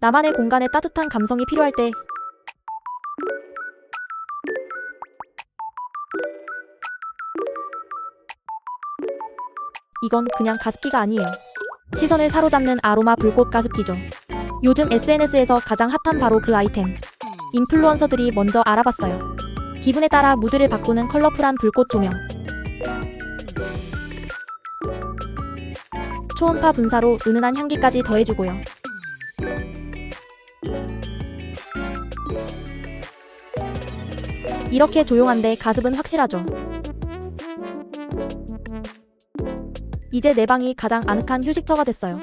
나만의 공간에 따뜻한 감성이 필요할 때 이건 그냥 가습기가 아니에요. 시선을 사로잡는 아로마 불꽃 가습기죠. 요즘 SNS에서 가장 핫한 바로 그 아이템. 인플루언서들이 먼저 알아봤어요. 기분에 따라 무드를 바꾸는 컬러풀한 불꽃 조명. 초음파 분사로 은은한 향기까지 더해주고요. 이렇게 조용한데 가습은 확실하죠. 이제 내 방이 가장 아늑한 휴식처가 됐어요.